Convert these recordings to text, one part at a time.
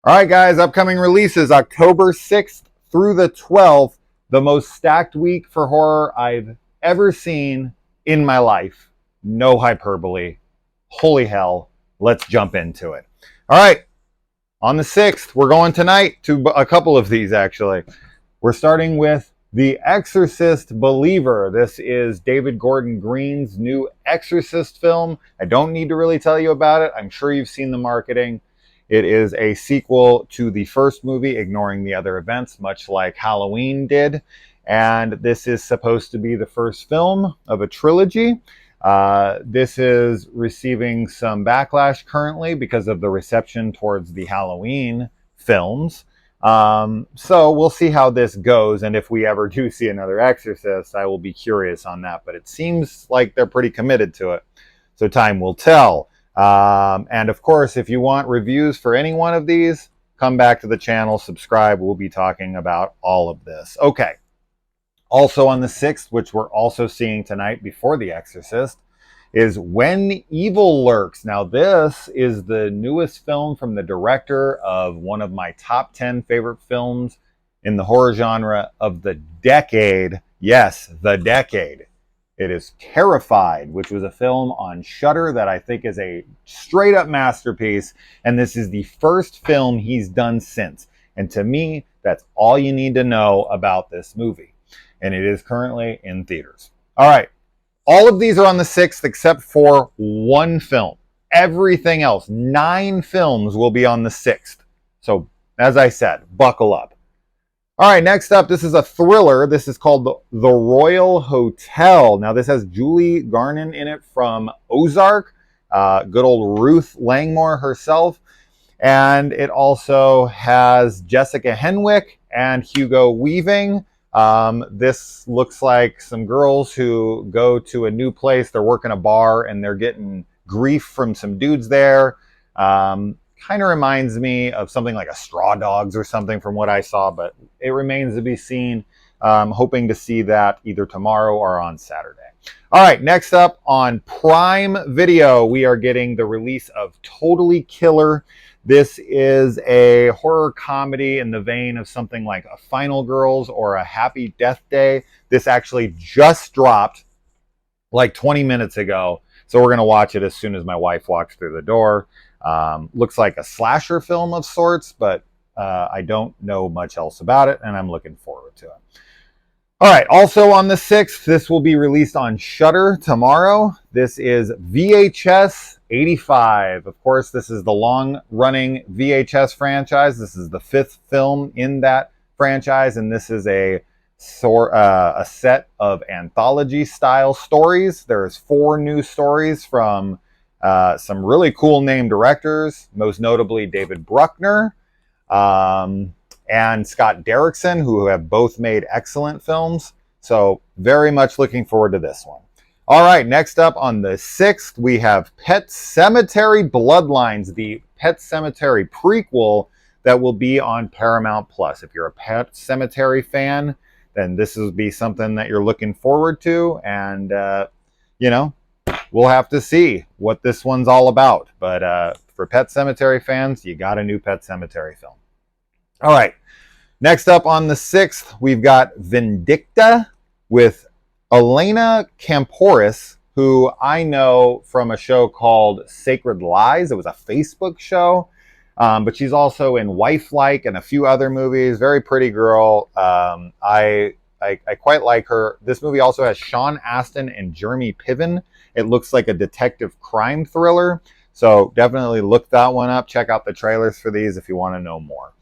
All right, guys, upcoming releases October 6th through the 12th, the most stacked week for horror I've ever seen in my life. No hyperbole. Holy hell. Let's jump into it. All right, on the 6th, we're going tonight to a couple of these, actually. We're starting with The Exorcist Believer. This is David Gordon Green's new Exorcist film. I don't need to really tell you about it. I'm sure you've seen the marketing. It is a sequel to the first movie, ignoring the other events, much like Halloween did. And this is supposed to be the first film of a trilogy. This is receiving some backlash currently because of the reception towards the Halloween films. So we'll see how this goes. And if we ever do see another Exorcist, I will be curious on that. But it seems like they're pretty committed to it. So time will tell. And of course, if you want reviews for any one of these, come back to the channel, subscribe. We'll be talking about all of this. Okay. Also on the 6th, which we're also seeing tonight before The Exorcist, is When Evil Lurks. Now, this is the newest film from the director of one of my top 10 favorite films in the horror genre of the decade. Yes, the decade. It is Terrified, which was a film on Shudder that I think is a straight-up masterpiece, and this is the first film he's done since. And to me, that's all you need to know about this movie. And it is currently in theaters. All right. All of these are on the 6th except for one film. Everything else, 9 films, will be on the 6th. So, as I said, buckle up. All right, next up, this is a thriller. This is called The Royal Hotel. Now, this has Julie Garnon in it from Ozark, good old Ruth Langmore herself. And it also has Jessica Henwick and Hugo Weaving. This looks like some girls who go to a new place. They're working a bar and they're getting grief from some dudes there. Kind of reminds me of something like a Straw Dogs or something from what I saw, but it remains to be seen. Hoping to see that either tomorrow or on Saturday. All right, next up on Prime Video, we are getting the release of Totally Killer. This is a horror comedy in the vein of something like a Final Girls or a Happy Death Day. This actually just dropped like 20 minutes ago, so we're going to watch it as soon as my wife walks through the door. Looks like a slasher film of sorts, but I don't know much else about it, and I'm looking forward to it. All right, also on the 6th, this will be released on Shudder tomorrow. This is VHS 85. Of course, this is the long-running VHS franchise. This is the 5th film in that franchise, and this is a set of anthology-style stories. There's 4 new stories from some really cool name directors, most notably David Bruckner and Scott Derrickson, who have both made excellent films. So very much looking forward to this one. All right, next up on the 6th, we have Pet Cemetery Bloodlines, the Pet Cemetery prequel that will be on Paramount+. If you're a Pet Cemetery fan, then this will be something that you're looking forward to. And, you know, we'll have to see what this one's all about. But for Pet Cemetery fans, you got a new Pet Cemetery film. All right. Next up on the 6th, we've got Vindicta with Elena Camporis, who I know from a show called Sacred Lies. It was a Facebook show. But she's also in Wife-like and a few other movies. Very pretty girl. I quite like her. This movie also has Sean Astin and Jeremy Piven. It looks like a detective crime thriller. So definitely look that one up. Check out the trailers for these if you want to know more.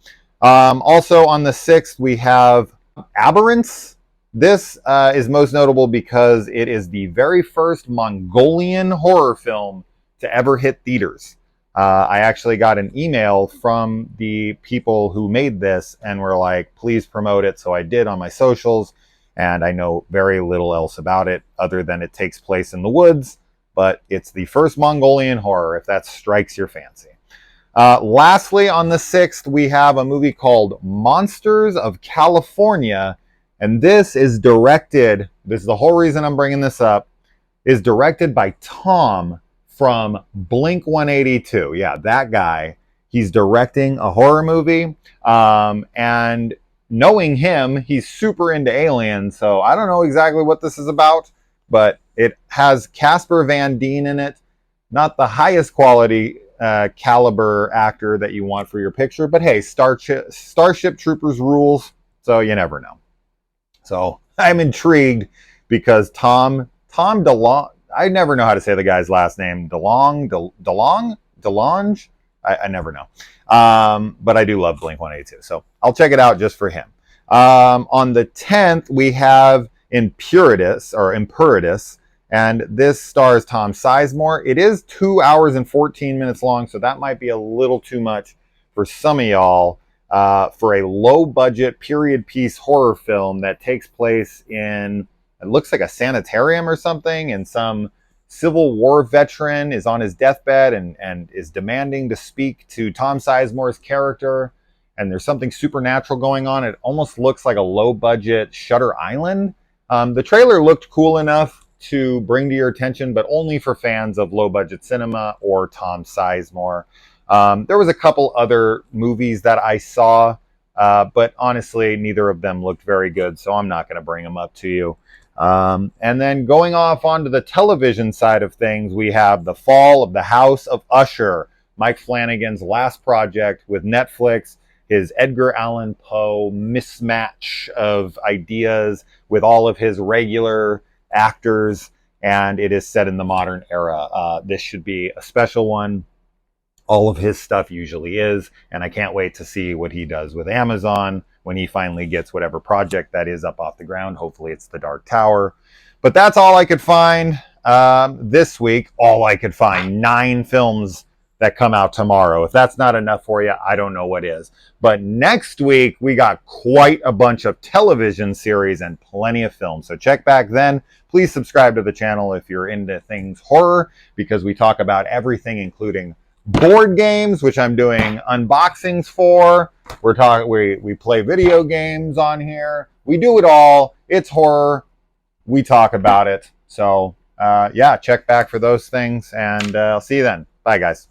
Also on the 6th, we have Aberrance. This is most notable because it is the very first Mongolian horror film to ever hit theaters. I actually got an email from the people who made this and were like, please promote it. So I did on my socials, and I know very little else about it other than it takes place in the woods, but it's the first Mongolian horror, if that strikes your fancy. Lastly, on the 6th, we have a movie called Monsters of California, and this is directed, this is the whole reason I'm bringing this up, is directed by Tom from Blink-182. Yeah, that guy. He's directing a horror movie. And knowing him, he's super into aliens. So I don't know exactly what this is about, but it has Casper Van Dien in it. Not the highest quality caliber actor that you want for your picture, but hey, Starship Troopers rules, so you never know. So I'm intrigued because Tom DeLonge, I never know how to say the guy's last name. DeLonge? I never know. But I do love Blink-182, so I'll check it out just for him. On the 10th, we have Impuritus, and this stars Tom Sizemore. It is 2 hours and 14 minutes long, so that might be a little too much for some of y'all for a low-budget period piece horror film that takes place in, it looks like a sanitarium or something, and some Civil War veteran is on his deathbed and is demanding to speak to Tom Sizemore's character, and there's something supernatural going on. It almost looks like a low-budget Shutter Island. The trailer looked cool enough to bring to your attention, but only for fans of low-budget cinema or Tom Sizemore. There was a couple other movies that I saw, but honestly, neither of them looked very good, so I'm not going to bring them up to you. And then going off onto the television side of things, we have The Fall of the House of Usher, Mike Flanagan's last project with Netflix, his Edgar Allan Poe mismatch of ideas with all of his regular actors, and it is set in the modern era. This should be a special one. All of his stuff usually is, and I can't wait to see what he does with Amazon when he finally gets whatever project that is up off the ground. Hopefully it's The Dark Tower. But that's all I could find this week. All I could find. 9 films that come out tomorrow. If that's not enough for you, I don't know what is. But next week, we got quite a bunch of television series and plenty of films. So check back then. Please subscribe to the channel if you're into things horror, because we talk about everything, including board games, which I'm doing unboxings for. We play video games on here. We do it all. It's horror. We talk about it. So yeah, check back for those things, and I'll see you then. Bye, guys.